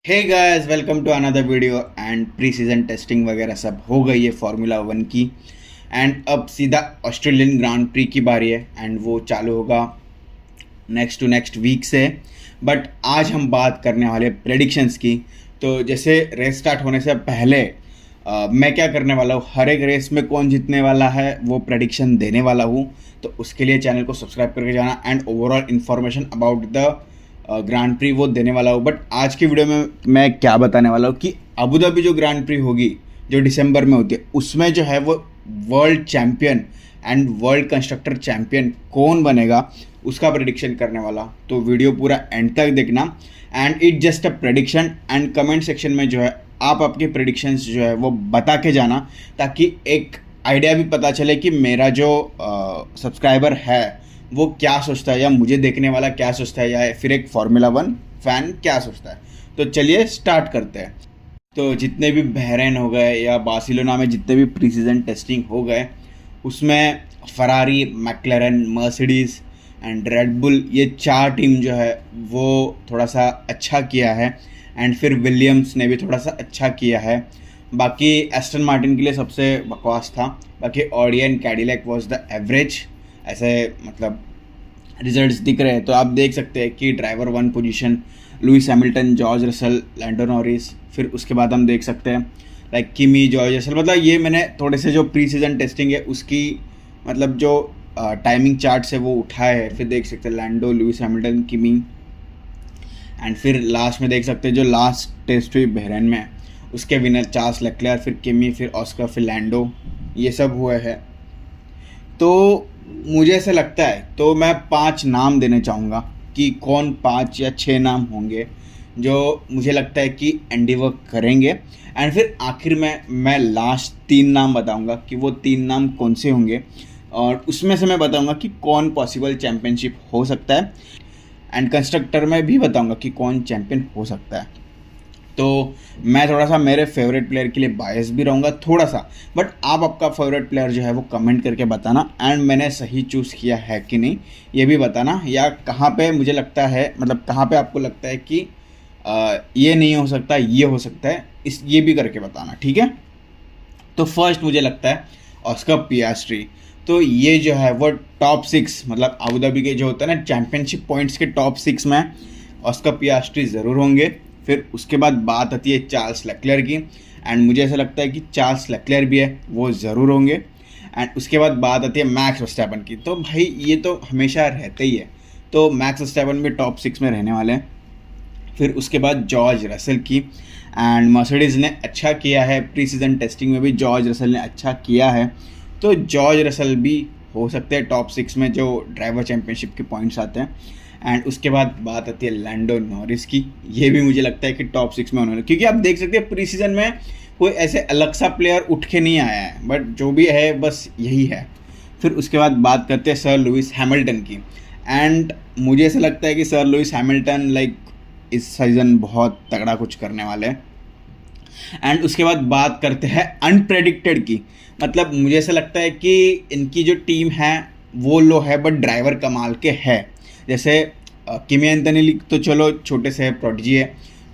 Hey guys, welcome to another video. And pre season testing वगैरह सब हो गई है फार्मूला वन की। एंड अब सीधा ऑस्ट्रेलियन ग्रांड प्री की बारी है एंड वो चालू होगा नेक्स्ट टू नेक्स्ट वीक से। बट आज हम बात करने वाले प्रेडिक्शंस की। तो जैसे रेस स्टार्ट होने से पहले मैं क्या करने वाला हूँ, हर एक रेस में कौन जीतने वाला है वो प्रेडिक्शन देने वाला हूँ। तो उसके लिए चैनल को सब्सक्राइब करके जाना and overall information about the grand pre वो देने वाला हूँ। बट आज की वीडियो में मैं क्या बताने वाला हूँ कि अबू धाबी जो ग्रांड प्री होगी जो दिसंबर में होती है, उसमें जो है वो world champion and world constructor champion कौन बनेगा उसका प्रेडिक्शन करने वाला। तो वीडियो पूरा एंड तक देखना and it just a prediction. And comment section में जो है आप आपके प्रेडिक्शंस जो है वो बता के जाना, ताकि एक आइडिया भी पता चले कि मेरा जो सब्सक्राइबर है वो क्या सोचता है, या मुझे देखने वाला क्या सोचता है, या फिर एक फार्मूला वन फैन क्या सोचता है। तो चलिए स्टार्ट करते हैं। तो जितने भी बहरैन हो गए या बार्सिलोना में जितने भी प्री सीजन टेस्टिंग हो गए, उसमें Ferrari, मैक्लेरन, Mercedes and red bull, ये चार टीम जो है वो थोड़ा सा अच्छा किया है। एंड फिर विलियम्स ने भी थोड़ा सा अच्छा किया है। बाकी एस्टन मार्टिन के लिए सबसे बकवास था। बाकी Audi and Cadillac was the average, ऐसे मतलब रिजल्ट्स दिख रहे हैं। तो आप देख सकते हैं कि driver one position Lewis Hamilton, George Russell, Lando Norris. फिर उसके बाद हम देख सकते हैं लाइक किमी, जॉर्ज रसल। मतलब ये मैंने थोड़े से जो प्री सीजन टेस्टिंग है उसकी मतलब जो टाइमिंग चार्ट है वो उठाए है। फिर देख सकते हैं लैंडो, लुइस हैमिल्टन, किमी। एंड फिर लास्ट में देख सकते हैं जो लास्ट टेस्ट हुई बहरैन में, उसके विनर चार्ल्स लेक्लेयर, फिर किमी, फिर ऑस्कर, फिर लैंडो, ये सब हुए हैं। तो मुझे ऐसा लगता है, तो मैं 5 नाम देने चाहूँगा कि कौन 5 या 6 नाम होंगे जो मुझे लगता है कि एंडिवर करेंगे। एंड फिर आखिर में मैं लास्ट 3 नाम बताऊँगा कि वो 3 नाम कौन से होंगे, और उसमें से मैं बताऊँगा कि कौन पॉसिबल चैम्पियनशिप हो सकता है। एंड कंस्ट्रक्टर में भी बताऊँगा कि कौन चैम्पियन हो सकता है। तो मैं थोड़ा सा मेरे फेवरेट प्लेयर के लिए बायस भी रहूँगा थोड़ा सा। बट आप आपका फेवरेट प्लेयर जो है वो कमेंट करके बताना, एंड मैंने सही चूज़ किया है कि नहीं ये भी बताना, या कहाँ पे मुझे लगता है मतलब कहाँ पे आपको लगता है कि ये नहीं हो सकता, ये हो सकता है, इस ये भी करके बताना, ठीक है। तो फर्स्ट मुझे लगता है ऑस्कर पियास्ट्री। तो ये जो है वो टॉप 6 मतलब अबू धाबी के जो होता है ना चैम्पियनशिप पॉइंट्स के टॉप 6 में ऑस्कर पियास्ट्री ज़रूर होंगे। फिर उसके बाद बात आती है चार्ल्स लेक्लेयर की, एंड मुझे ऐसा लगता है कि चार्ल्स लेक्लेयर भी है वो ज़रूर होंगे। एंड उसके बाद बात आती है मैक्स वर्स्टैपन की। तो भाई ये तो हमेशा रहते ही है, तो मैक्स वर्स्टैपन भी टॉप 6 में रहने वाले हैं। फिर उसके बाद जॉर्ज रसल की, एंड मर्सिडीज़ ने अच्छा किया है प्री सीजन टेस्टिंग में भी, जॉर्ज रसल ने अच्छा किया है। तो जॉर्ज रसल भी हो सकते हैं टॉप 6 में जो ड्राइवर चैम्पियनशिप के पॉइंट्स आते हैं। एंड उसके बाद बात आती है लैंडो नॉरिस की। ये भी मुझे लगता है कि टॉप 6 में होने वाले, क्योंकि आप देख सकते हैं प्री सीजन में कोई ऐसे अलग सा प्लेयर उठ के नहीं आया है, बट जो भी है बस यही है। फिर उसके बाद बात करते हैं सर लुइस हैमिल्टन की। एंड मुझे ऐसा लगता है कि सर लुइस हैमिल्टन लाइक इस सीज़न बहुत तगड़ा कुछ करने वाले हैं। एंड उसके बाद बात करते हैं अनप्रेडिक्टेड की। मतलब मुझे ऐसा लगता है कि इनकी जो टीम है वो लो है, बट ड्राइवर कमाल के है। जैसे किमी एंथोनी तो चलो छोटे से प्रोडिजी है,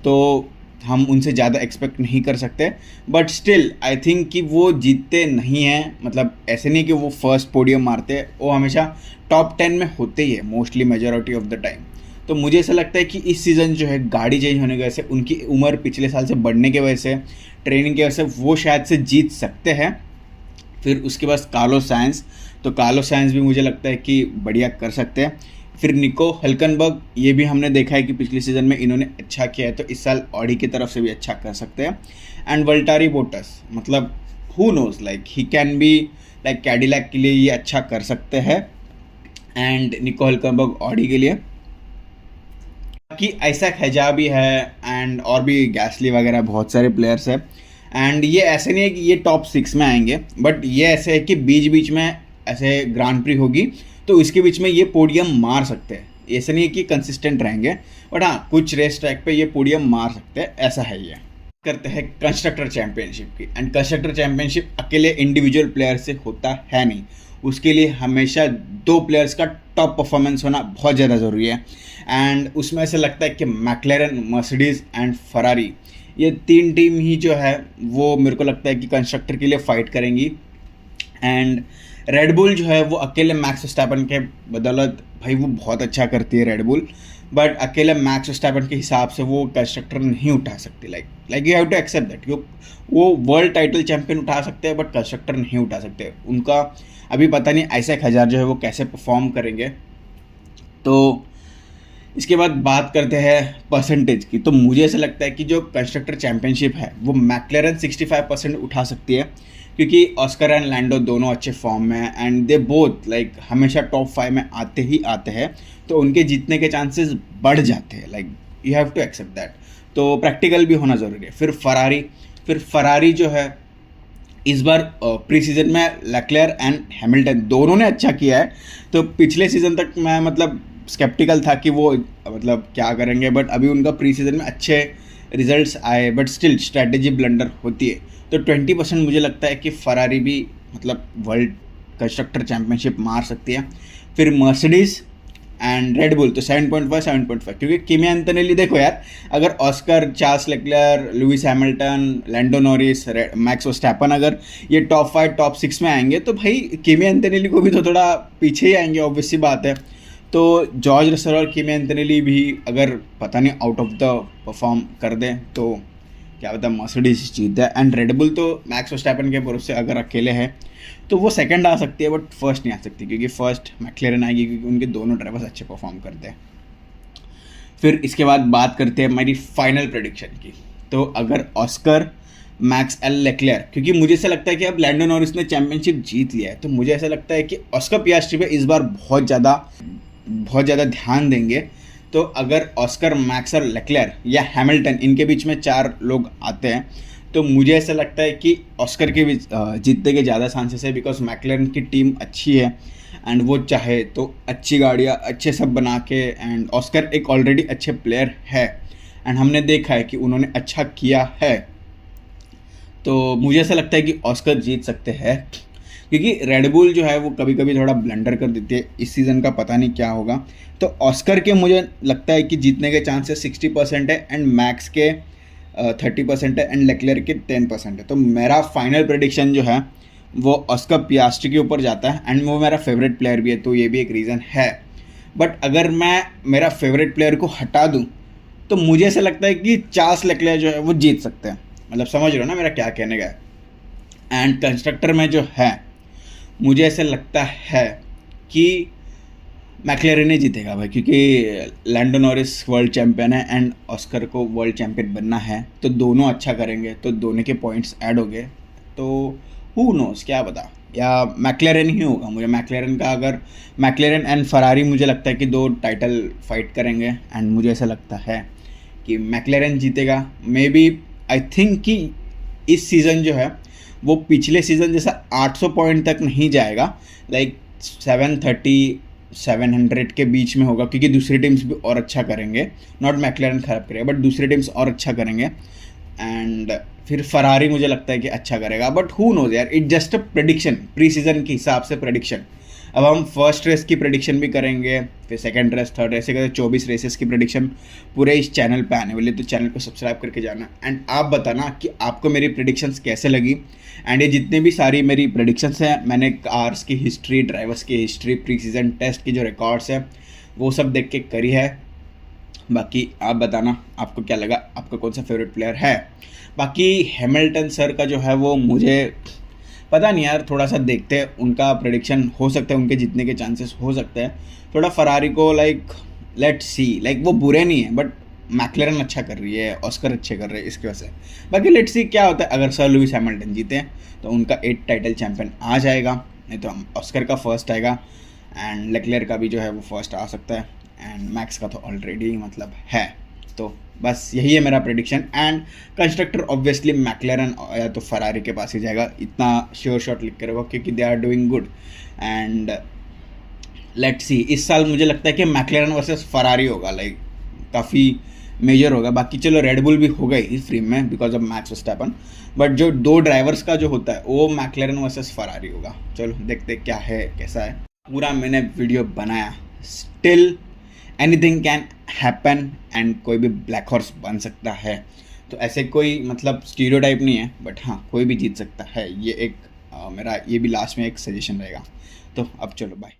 तो हम उनसे ज़्यादा एक्सपेक्ट नहीं कर सकते। बट स्टिल आई थिंक कि वो जीतते नहीं हैं, मतलब ऐसे नहीं कि वो फर्स्ट पोडियम मारते हैं, वो हमेशा टॉप 10 में होते ही है mostly majority of the time. तो मुझे ऐसा लगता है कि इस सीज़न जो है गाड़ी चेंज होने की वजह से, उनकी उम्र पिछले साल से बढ़ने की वजह से, ट्रेनिंग की वजह से वो शायद से जीत सकते हैं। फिर उसके बाद कार्लोस साइंस, तो कार्लोस साइंस भी मुझे लगता है कि बढ़िया कर सकते हैं। फिर निको हल्कनबर्ग, ये भी हमने देखा है कि पिछले सीज़न में इन्होंने अच्छा किया है, तो इस साल ऑडी की तरफ से भी अच्छा कर सकते हैं। एंड वल्टारी बोटस, मतलब who knows like he can be like Cadillac के लिए ये अच्छा कर सकते हैं, एंड निको हल्कनबर्ग ऑडी के लिए। बाकी ऐसा खजा भी है, एंड और भी गैसली वगैरह बहुत सारे प्लेयर्स हैं। एंड ये ऐसे नहीं है कि ये टॉप 6 में आएंगे, बट ये ऐसे है कि बीच बीच में ऐसे ग्रांड प्री होगी तो इसके बीच में ये पोडियम मार सकते हैं। ऐसा नहीं है कि कंसिस्टेंट रहेंगे, बट हाँ कुछ रेस ट्रैक पे ये पोडियम मार सकते हैं, ऐसा है ये। करते हैं कंस्ट्रक्टर चैंपियनशिप की। एंड कंस्ट्रक्टर चैंपियनशिप अकेले इंडिविजुअल प्लेयर से होता है नहीं, उसके लिए हमेशा दो प्लेयर्स का टॉप परफॉर्मेंस होना बहुत ज़्यादा ज़रूरी है। एंड उसमें ऐसा लगता है कि मैक्लेरन, मर्सिडीज़ एंड फरारी, ये तीन टीम ही जो है वो मेरे को लगता है कि कंस्ट्रक्टर के लिए फाइट करेंगी। एंड रेडबुल जो है वो अकेले मैक्स वर्स्टैपन के बदौलत, भाई वो बहुत अच्छा करती है रेडबुल, बट अकेले मैक्स वर्स्टैपन के हिसाब से वो कंस्ट्रक्टर नहीं उठा सकती। Like you have to accept that. वो वर्ल्ड टाइटल चैंपियन उठा सकते हैं बट कंस्ट्रक्टर नहीं उठा सकते। उनका अभी पता नहीं आइजैक हजार जो है वो कैसे परफॉर्म करेंगे। तो इसके बाद बात करते हैं परसेंटेज की। तो मुझे ऐसा लगता है कि जो कंस्ट्रक्टर चैंपियनशिप है वो मैक्लेरन 65% उठा सकती है, क्योंकि ऑस्कर एंड लैंडो दोनों अच्छे फॉर्म में हैं एंड दे बोथ लाइक हमेशा टॉप 5 में आते ही आते हैं, तो उनके जीतने के चांसेस बढ़ जाते हैं। Like you have to accept that. तो प्रैक्टिकल भी होना ज़रूरी है। फिर फरारी जो है इस बार प्री सीजन में लेक्लेयर एंड हैमिल्टन दोनों ने अच्छा किया है। तो पिछले सीज़न तक मैं मतलब स्केप्टिकल था कि वो मतलब क्या करेंगे, बट अभी उनका प्री सीजन में अच्छे रिजल्ट्स आए, बट स्टिल स्ट्रैटेजी ब्लंडर होती है। तो 20% मुझे लगता है कि फरारी भी मतलब वर्ल्ड कंस्ट्रक्टर चैंपियनशिप मार सकती है। फिर मर्सिडीज़ एंड रेडबुल तो 7.5, क्योंकि किमी एंटोनेली देखो यार, अगर Oscar, Charles Leclerc, Lewis Hamilton, Lando Norris, Max Verstappen अगर ये टॉप 5 टॉप 6 में आएंगे तो भाई किमी एंटोनेली को भी तो थोड़ा पीछे ही आएंगे, ऑब्वियस सी बात है। तो जॉर्ज रसल और किमी एंटोनेली भी अगर पता नहीं आउट ऑफ द परफॉर्म कर दें तो क्या पता मर्सिडीज जीत है। एंड रेडबुल तो मैक्स वर्स्टैपन के भरोसे अगर अकेले है तो वो सेकंड आ सकती है, बट फर्स्ट नहीं आ सकती, क्योंकि फर्स्ट मैक्लेरन आएगी, क्योंकि उनके दोनों ड्राइवर्स अच्छे परफॉर्म करते हैं। फिर इसके बाद बात करते हैं मेरी फाइनल प्रेडिक्शन की। तो अगर ऑस्कर, मैक्स एल लेक्लेयर, क्योंकि मुझे ऐसा लगता है कि अब लैंडो नॉरिस ने चैंपियनशिप जीत लिया है, तो मुझे ऐसा लगता है कि ऑस्कर पियास्ट्री पे इस बार बहुत ज़्यादा ध्यान देंगे। तो अगर ऑस्कर, मैक्स और लेक्लेयर या हैमिल्टन, इनके बीच में 4 लोग आते हैं, तो मुझे ऐसा लगता है कि ऑस्कर के भी जीतने के ज़्यादा चांसेस है, बिकॉज मैक्लेरन की टीम अच्छी है एंड वो चाहे तो अच्छी गाड़ियाँ अच्छे सब बना के, एंड ऑस्कर एक ऑलरेडी अच्छे प्लेयर है एंड हमने देखा है कि उन्होंने अच्छा किया है। तो मुझे ऐसा लगता है कि ऑस्कर जीत सकते हैं, क्योंकि रेडबुल जो है वो कभी कभी थोड़ा ब्लंडर कर देती है। इस सीज़न का पता नहीं क्या होगा। तो ऑस्कर के मुझे लगता है कि जीतने के चांसेस 60% है एंड मैक्स के 30% है एंड लेक्लेयर के 10% है। तो मेरा फाइनल प्रेडिक्शन जो है वो ऑस्कर पियास्ट्री के ऊपर जाता है एंड वो मेरा फेवरेट प्लेयर भी है, तो ये भी एक रीज़न है। बट अगर मैं मेरा फेवरेट प्लेयर को हटा दूँ तो मुझे ऐसा लगता है कि चार्ल्स लेक्लेयर जो है वो जीत सकते हैं। मतलब समझ रहे हो ना मेरा क्या कहने का है। एंड कंस्ट्रक्टर में जो है मुझे ऐसा लगता है कि मैक्लेरन ही जीतेगा भाई, क्योंकि लैंडो नॉरिस वर्ल्ड चैंपियन है एंड ऑस्कर को वर्ल्ड चैंपियन बनना है, तो दोनों अच्छा करेंगे, तो दोनों के पॉइंट्स ऐड हो गए। तो हु नोस, क्या पता, या मैक्लेरन ही होगा। मुझे मैक्लेरन का, अगर मैक्लेरन एंड फरारी मुझे लगता है कि 2 टाइटल फाइट करेंगे एंड मुझे ऐसा लगता है कि मैक्लेरन जीतेगा। मे बी आई थिंक कि इस सीज़न जो है वो पिछले सीज़न जैसा 800 पॉइंट तक नहीं जाएगा, लाइक 730 700 के बीच में होगा, क्योंकि दूसरी टीम्स भी और अच्छा करेंगे। नॉट मैक्लेरन खराब करेगा, बट दूसरी टीम्स और अच्छा करेंगे। एंड फिर फरारी मुझे लगता है कि अच्छा करेगा, बट हु नोज यार, it just a prediction, pre season के हिसाब से प्रेडिक्शन। अब हम फर्स्ट रेस की प्रेडिक्शन भी करेंगे, फिर सेकंड रेस, थर्ड रेस, ऐसे 24 रेसेस की प्रेडिक्शन पूरे इस चैनल पे आने वाली, तो चैनल को सब्सक्राइब करके जाना। एंड आप बताना कि आपको मेरी प्रेडिक्शंस कैसे लगी। एंड ये जितने भी सारी मेरी प्रेडिक्शंस हैं, मैंने कार्स की हिस्ट्री, ड्राइवर्स की हिस्ट्री, प्री सीजन टेस्ट की जो रिकॉर्ड्स हैं वो सब देख के करी है। बाकी आप बताना आपको क्या लगा, आपका कौन सा फेवरेट प्लेयर है। बाकी हैमिल्टन सर का जो है वो मुझे पता नहीं यार, थोड़ा सा देखते हैं, उनका प्रेडिक्शन हो सकता है, उनके जीतने के चांसेस हो सकते हैं। थोड़ा फरारी को लाइक लेट्स सी, लाइक वो बुरे नहीं है, बट मैक्लेरन अच्छा कर रही है, ऑस्कर अच्छे कर रहे हैं, इसकी वजह से। बाकी लेट्स सी क्या होता है। अगर सर लुइस हैमिल्टन जीते हैं तो उनका 8 टाइटल चैंपियन आ जाएगा, नहीं तो ऑस्कर का फर्स्ट आएगा एंड लेक्लेयर का भी जो है वो फर्स्ट आ सकता है एंड मैक्स का तो ऑलरेडी मतलब है। तो बस यही है मेरा प्रेडिक्शन। एंड कंस्ट्रक्टर ऑब्वियसली मैक्लेरन या तो फरारी के पास ही जाएगा, इतना श्योर शॉट लिख के रखो, क्योंकि they are doing good. And let's see, इस साल मुझे लगता है कि मैक्लेरन वर्सेस फरारी होगा, लाइक काफ़ी मेजर होगा। बाकी चलो रेडबुल भी हो गई इस फ्री में because of max Verstappen, but जो 2 ड्राइवर्स का जो होता है वो मैकलेरन वर्सेस फरारी होगा। चलो देखते क्या है कैसा है। पूरा मैंने वीडियो बनाया, still anything can happen and कोई भी ब्लैक हॉर्स बन सकता है। तो ऐसे कोई मतलब स्टीरियोटाइप नहीं है, बट हाँ कोई भी जीत सकता है। ये एक मेरा ये भी लास्ट में एक सजेशन रहेगा। तो अब चलो बाय।